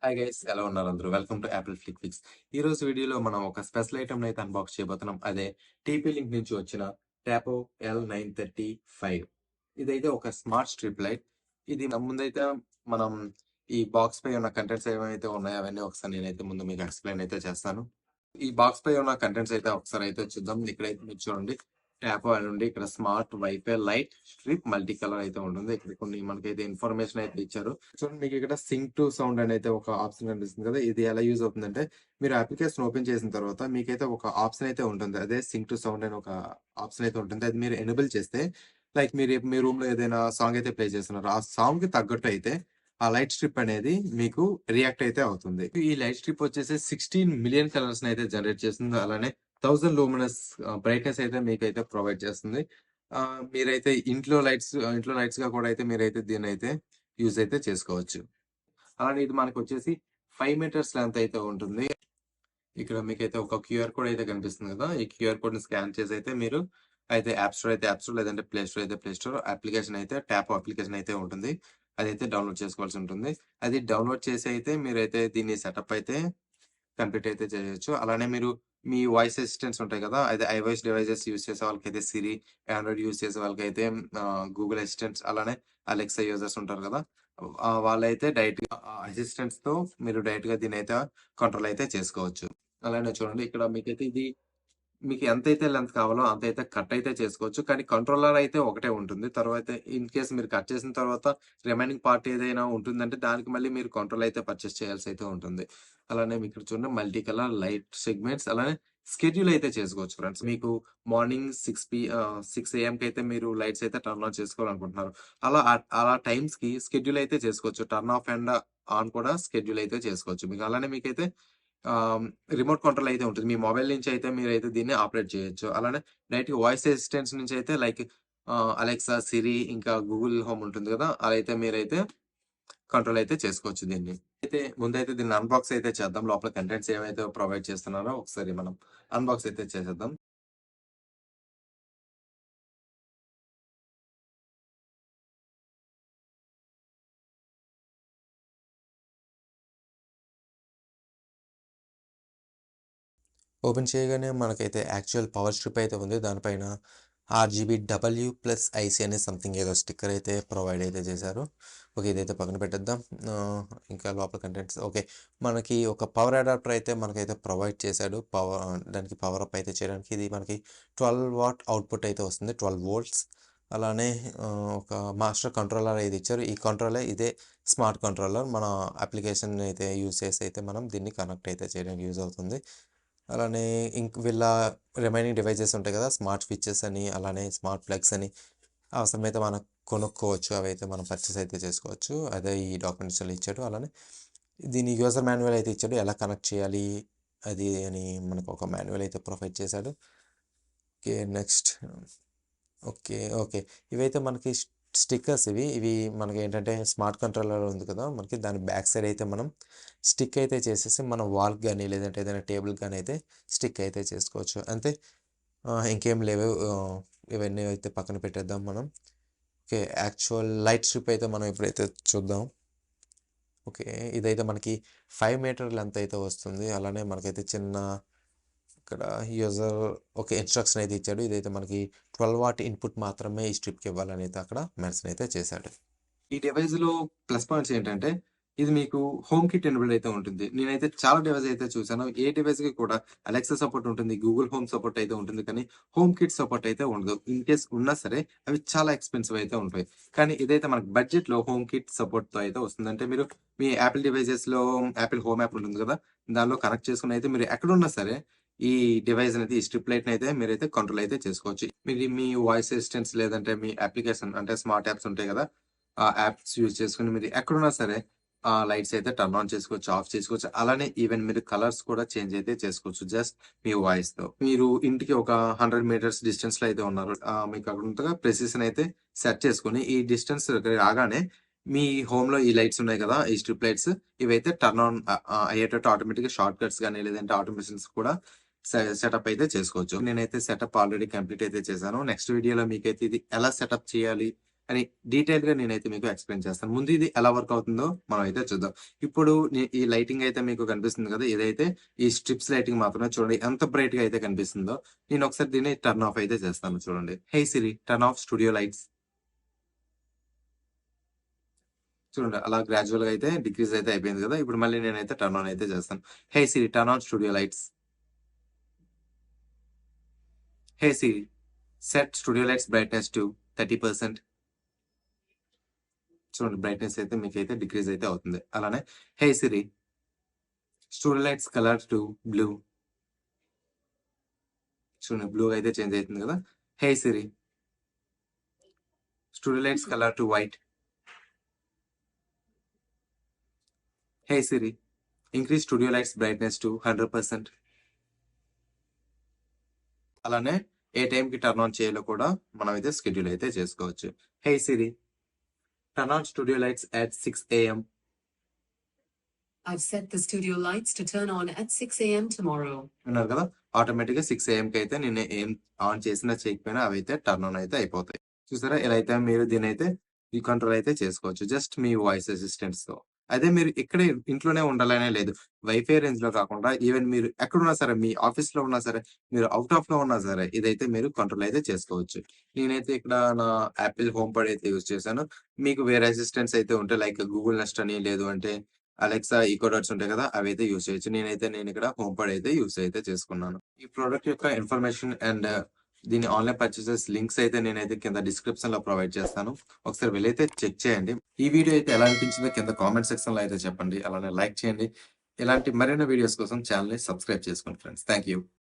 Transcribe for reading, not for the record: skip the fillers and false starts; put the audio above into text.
Hi guys, ఎలా ఉన్నారు అందరూ? Welcome to Apple flick fix. ఈ రోజు వీడియోలో మనం ఒక స్పెషల్ ఐటమ్ అయితే అన్బాక్స్ చేయబోతున్నాం. అదే టీపీ లింక్ నుంచి వచ్చిన టాపో L935. ఇదైతే ఒక స్మార్ట్ స్ట్రిప్ లైట్. ఇది ముందైతే మనం ఈ బాక్స్ పై ఉన్న కంటెంట్స్ ఏమైతే ఉన్నాయో అవన్నీ ఒకసారి నేనైతే ముందు మీకు ఎక్స్ప్లెయిన్ అయితే చేస్తాను. ఈ బాక్స్ పై ఉన్న కంటెంట్స్ అయితే ఒకసారి అయితే చూద్దాం. ఇక్కడైతే మీరు చూడండి, ట్యాప్ అని ఉండి ఇక్కడ smart wifi light strip multi colour అయితే ఉంటుంది. ఇక్కడ కొన్ని మనకైతే ఇన్ఫర్మేషన్ అయితే ఇచ్చారు. చూడండి, మీకు ఇక్కడ సింక్ టు సౌండ్ అని అయితే ఒక ఆప్షన్ కనిపిస్తుంది కదా. ఇది ఎలా యూజ్ అవుతుందంటే, మీరు అప్లికేషన్ ఓపెన్ చేసిన తర్వాత మీకైతే ఒక ఆప్షన్ అయితే ఉంటుంది. అదే సింక్ టు సౌండ్ అని ఒక ఆప్షన్ అయితే ఉంటుంది. అది మీరు ఎనేబుల్ చేస్తే, లైక్ మీరు మీ రూమ్ లో ఏదైనా సాంగ్ అయితే ప్లే చేస్తున్నారు, ఆ సాంగ్ కి తగ్గట్టు అయితే ఆ లైట్ స్ట్రిప్ అనేది మీకు రియాక్ట్ అయితే అవుతుంది. ఈ లైట్ స్ట్రిప్ వచ్చేసి 16 మిలియన్ కలర్స్ అయితే జనరేట్ చేస్తుంది. అలానే 1000 లూమినస్ బ్రైట్నెస్ అయితే మీకైతే ప్రొవైడ్ చేస్తుంది. మీరైతే ఇంట్లో లైట్స్ గా కూడా అయితే మీరైతే దీన్ని అయితే యూజ్ అయితే చేసుకోవచ్చు. అలానే ఇది మనకు వచ్చేసి 5 మీటర్స్ లెంత్ అయితే ఉంటుంది. ఇక్కడ మీకైతే ఒక క్యూఆర్ కోడ్ అయితే కనిపిస్తుంది కదా. ఈ క్యూఆర్ కోడ్ ని స్కాన్ చేసి అయితే మీరు అయితే యాప్ స్టోర్ లేదంటే ప్లే స్టోర్ అప్లికేషన్ అయితే ట్యాప్ అప్లికేషన్ అయితే ఉంటుంది. అదైతే డౌన్లోడ్ చేసుకోవాల్సి ఉంటుంది. అది డౌన్లోడ్ చేసి అయితే మీరైతే దీన్ని సెటప్ అయితే కంప్లీట్ అయితే చేయొచ్చు. అలానే మీరు మీ వాయిస్ అసిస్టెంట్స్ ఉంటాయి కదా. అయితే ఐవాయిస్ డివైసెస్ యూజ్ చేసే వాళ్ళకైతే సిరి, ఆండ్రాయిడ్ యూజ్ చేసే వాళ్ళకైతే గూగుల్ అసిస్టెంట్స్, అలానే అలెక్సా యూజర్స్ ఉంటారు కదా. వాళ్ళైతే డైరెక్ట్ గా అసిస్టెంట్స్ తో మీరు డైరెక్ట్ గా దీని అయితే కంట్రోల్ అయితే చేసుకోవచ్చు. అలానే చూడండి, ఇక్కడ మీకైతే ఇది మీకు ఎంతైతే లెంత్ కావాలో అంతైతే కట్ అయితే చేసుకోవచ్చు. కానీ కంట్రోలర్ అయితే ఒకటే ఉంటుంది. తర్వాత ఇన్ కేస్ మీరు కట్ చేసిన తర్వాత రిమైనింగ్ పార్ట్ ఏదైనా ఉంటుందంటే దానికి మళ్ళీ మీరు కంట్రోల్ అయితే పర్చేస్ చేయాల్సి అయితే ఉంటుంది. అలానే మీకు ఇక్కడ చూడండి, మల్టీ కలర్ లైట్ సెగ్మెంట్స్, అలానే స్కెడ్యూల్ అయితే చేసుకోవచ్చు ఫ్రెండ్స్. మీకు మార్నింగ్ 6 AM కి అయితే మీరు లైట్స్ అయితే టర్న్ ఆన్ చేసుకోవాలనుకుంటున్నారు. అలా టైమ్స్ కి స్కెడ్యూల్ అయితే చేసుకోవచ్చు. టర్న్ ఆఫ్ అండ్ ఆన్ కూడా స్కెడ్యూల్ అయితే చేసుకోవచ్చు. మీకు అలానే మీకైతే రిమోట్ కంట్రోల్ అయితే ఉంటుంది. మీ మొబైల్ నుంచి అయితే మీరైతే దీన్ని ఆపరేట్ చేయొచ్చు. అలానే డైరెక్ట్‌గా వాయిస్ అసిస్టెంట్స్ నుంచి అయితే లైక్ అలెక్సా, సిరి ఇంకా గూగుల్ హోమ్ ఉంటుంది కదా. అలా అయితే మీరైతే కంట్రోల్ అయితే చేసుకోవచ్చు దీన్ని. అయితే ముందైతే దీన్ని అన్బాక్స్ అయితే చేద్దాం. లోపల కంటెంట్స్ ఏవైతే ప్రొవైడ్ చేస్తున్నారో ఒకసారి మనం అన్బాక్స్ అయితే చేసేద్దాం. ఓపెన్ చేయగానే మనకైతే యాక్చువల్ పవర్ స్ట్రిప్ అయితే ఉంది. దానిపైన RGBW+IC అనే సంథింగ్ ఏదో స్టిక్కర్ అయితే ప్రొవైడ్ అయితే చేశారు. ఓకే, ఇదైతే పక్కన పెట్టేద్దాం. ఇంకా లోపల కంటెంట్స్ ఓకే. మనకి ఒక పవర్ అడాప్టర్ అయితే మనకైతే ప్రొవైడ్ చేశాడు. దానికి పవర్ అప్ అయితే చేయడానికి. ఇది మనకి 12 వాట్ అవుట్పుట్ అయితే వస్తుంది, 12 వోల్ట్స్. అలానే ఒక మాస్టర్ కంట్రోలర్ అయితే ఇచ్చారు. ఈ కంట్రోలర్ ఇదే స్మార్ట్ కంట్రోలర్. మన అప్లికేషన్ అయితే యూజ్ చేసి అయితే మనం దీన్ని కనెక్ట్ అయితే చేయడానికి యూజ్ అవుతుంది. అలానే వీళ్ళ రిమైనింగ్ డివైజెస్ ఉంటాయి కదా, స్మార్ట్ స్విచెస్ అని, అలానే స్మార్ట్ ప్లగ్స్ అని అవసరమైతే మనం కొనుక్కోవచ్చు. అవైతే మనం పర్చేస్ అయితే చేసుకోవచ్చు. అదే ఈ డాక్యుమెంట్స్లో ఇచ్చాడు. అలానే దీని యూజర్ మాన్యువల్ అయితే ఇచ్చాడు, ఎలా కనెక్ట్ చేయాలి అది అని మనకు ఒక మాన్యువల్ అయితే ప్రొవైడ్ చేశాడు. ఓకే, నెక్స్ట్ ఓకే ఓకే ఇవైతే మనకి స్టిక్కర్స్. ఇవి మనకి ఏంటంటే స్మార్ట్ కంట్రోలర్ ఉంది కదా, మనకి దాని బ్యాక్ సైడ్ అయితే మనం స్టిక్ అయితే చేసేసి మన వాల్కి కానీ లేదంటే ఏదైనా టేబుల్ కానీ అయితే స్టిక్ అయితే చేసుకోవచ్చు. అంతే, ఇంకేం లేవు. ఇవన్నీ అయితే పక్కన పెట్టేద్దాం మనం. ఓకే, యాక్చువల్ లైట్ స్ట్రిప్ అయితే మనం ఇప్పుడైతే చూద్దాం. ఓకే, ఇదైతే మనకి 5 మీటర్ లెంత్ అయితే వస్తుంది. అలానే మనకైతే చిన్న ఇక్కడ యూజర్ ఓకే ఇన్స్ట్రక్షన్ అయితే ఇచ్చాడు. ఇదైతే మనకి 12 వాట్ ఇన్పుట్ మాత్రమే ఈ స్ట్రిప్కి ఇవ్వాలని అయితే అక్కడ మెన్షన్ అయితే చేశాడు. ఈ డివైస్ లో ప్లస్ పాయింట్స్ ఏంటంటే, ఇది మీకు హోమ్ కిట్ ఎనేబుల్ అయితే ఉంటుంది. నేనైతే చాలా డివైస్ అయితే చూసాను. ఏ డివైస్ కి కూడా అలెక్సా సపోర్ట్ ఉంటుంది, గూగుల్ హోమ్ సపోర్ట్ అయితే ఉంటుంది, కానీ హోమ్ కిట్ సపోర్ట్ అయితే ఉండదు. ఇన్ కేస్ ఉన్నా సరే అవి చాలా ఎక్స్పెన్సివ్ అయితే ఉంటాయి. కానీ ఇదైతే మనకి బడ్జెట్ లో హోమ్ కిట్ సపోర్ట్ తో అయితే వస్తుంది. అంటే మీరు మీ యాపిల్ డివైజెస్ లో యాపిల్ హోమ్ యాప్ ఉంటుంది కదా, దానిలో కనెక్ట్ చేసుకుని అయితే మీరు ఎక్కడున్నా సరే ఈ డివైస్ అనేది, ఈ స్ట్రిప్ లైట్ అయితే మీరైతే కంట్రోల్ అయితే చేసుకోవచ్చు. మీరు మీ వాయిస్ అసిస్టెంట్స్ లేదంటే మీ అప్లికేషన్ అంటే స్మార్ట్ యాప్స్ ఉంటాయి కదా, ఆ యాప్స్ యూజ్ చేసుకుని మీరు ఎక్కడున్నా సరే ఆ లైట్స్ అయితే టర్న్ ఆన్ చేసుకోవచ్చు, ఆఫ్ చేసుకోవచ్చు. అలానే ఈవెన్ మీరు కలర్స్ కూడా చేంజ్ అయితే చేసుకోవచ్చు జస్ట్ మీ వాయిస్ తో. మీరు ఇంటికి ఒక 100 మీటర్స్ డిస్టెన్స్ లో అయితే ఉన్నారు, మీకు అక్కడ ప్రెసిషన్ అయితే సెట్ చేసుకుని ఈ డిస్టెన్స్ రాగానే మీ హోమ్ లో ఈ లైట్స్ ఉన్నాయి కదా, ఈ స్ట్రిప్ లైట్స్, ఇవైతే టర్న్ ఆన్ అయ్యేటట్టు ఆటోమేటిక్ గా షార్ట్ కట్స్ కానీ లేదంటే ఆటోమేషన్స్ కూడా సెటప్ అయితే చేసుకోవచ్చు. నేనైతే సెటప్ ఆల్రెడీ కంప్లీట్ అయితే చేశాను. నెక్స్ట్ వీడియోలో మీకైతే ఇది ఎలా సెటప్ చేయాలి, అని డీటెయిల్‌గా నేనైతే మీకు ఎక్స్‌ప్లెయిన్ చేస్తాను. ముందు ఇది ఎలా వర్క్ అవుతుందో మనం అయితే చూద్దాం. ఇప్పుడు ఈ లైటింగ్ అయితే మీకు కనిపిస్తుంది కదా! ఇదైతే ఈ స్ట్రిప్స్ లైటింగ్ మాత్రమే చూడండి ఎంత బ్రైట్‌గా అయితే కనిపిస్తుందో. నేను ఒకసారి దీన్ని టర్న్ ఆఫ్ అయితే చేస్తాను చూడండి. హే Siri turn off studio lights. చూడండి అలా గ్రాడ్యుయల్‌గా అయితే డిక్రీజ్ అయితే అయిపోయింది కదా! ఇప్పుడు మళ్ళీ నేనైతే టర్న్ ఆన్ అయితే చేస్తాను. Hey Siri turn on studio lights. Hey Siri set studio lights brightness to 30%. చూడండి బ్రైట్‌నెస్ అయితే మీకైతే డిక్రీజ్ అయితే అవుతుంది. అలానే hey Siri studio lights colour to blue. చూడండి బ్లూ అయితే చేంజ్ అయితుంది కదా! Hey Siri studio lights colour to white. Hey Siri increase studio lights brightness to 100%. అలానే ఏ టైంకి టర్న్ ఆన్ చేయాలో కూడా మనమైతే షెడ్యూల్ అయితే చేసుకోవచ్చు. Hey Siri turn on studio lights at 6 AM. I've set the studio lights to turn on at 6 a.m. tomorrow. విన్నారు కదా! ఆటోమేటిక్‌గా 6 AMకి అయితే నేను ఏం ఆన్ చేసినా చేయకపోయినా అవైతే టర్న్ ఆన్ అయితే అయిపోతాయి. చూసారా? ఇలా అయితే మీరు దీన్నైతే ఈ కంట్రోల్ అయితే చేసుకోవచ్చు. జస్ట్ మీ వాయిస్ అసిస్టెంట్స్‌తో. అదే మీరు ఇక్కడే ఇంట్లోనే ఉండాలనే లేదు. వైఫై రేంజ్‌లో కాకుండా ఈవెన్ మీరు ఎక్కడున్నా సరే మీ ఆఫీస్‌లో ఉన్నా సరే, మీరు ఔట్ ఆఫ్‌లో ఉన్నా సరే ఇదైతే మీరు కంట్రోల్ అయితే చేసుకోవచ్చు. నేనైతే ఇక్కడ నా యాపిల్ హోమ్ పాడ్ అయితే యూజ్ చేశాను. మీకు వేరే అసిస్టెంట్స్ అయితే ఉంటే లైక్ గూగుల్ నెస్ట్ అని లేదు అంటే అలెక్సా, ఈకో డాట్స్ ఉంటాయి కదా! అవైతే యూజ్ చేయొచ్చు. నేనిక్కడ హోమ్ పాడ్ అయితే యూజ్ అయితే చేసుకున్నాను. ఈ ప్రొడక్ట్ యొక్క ఇన్ఫర్మేషన్ అండ్ దీని ఆన్‌లైన్ పర్చేసెస్ లింక్స్ అయితే నేనైతే కింద డిస్క్రిప్షన్‌లో ప్రొవైడ్ చేస్తాను. ఒకసారి వెళ్ళైతే చెక్ చేయండి. ఈ వీడియో అయితే ఎలా అనిపించిందో కింద కామెంట్ సెక్షన్‌లో అయితే చెప్పండి. అలానే లైక్ చేయండి. ఇలాంటి మరిన్ని వీడియోస్ కోసం ఛానెల్‌ని సబ్స్క్రైబ్ చేసుకోండి ఫ్రెండ్స్. Thank you.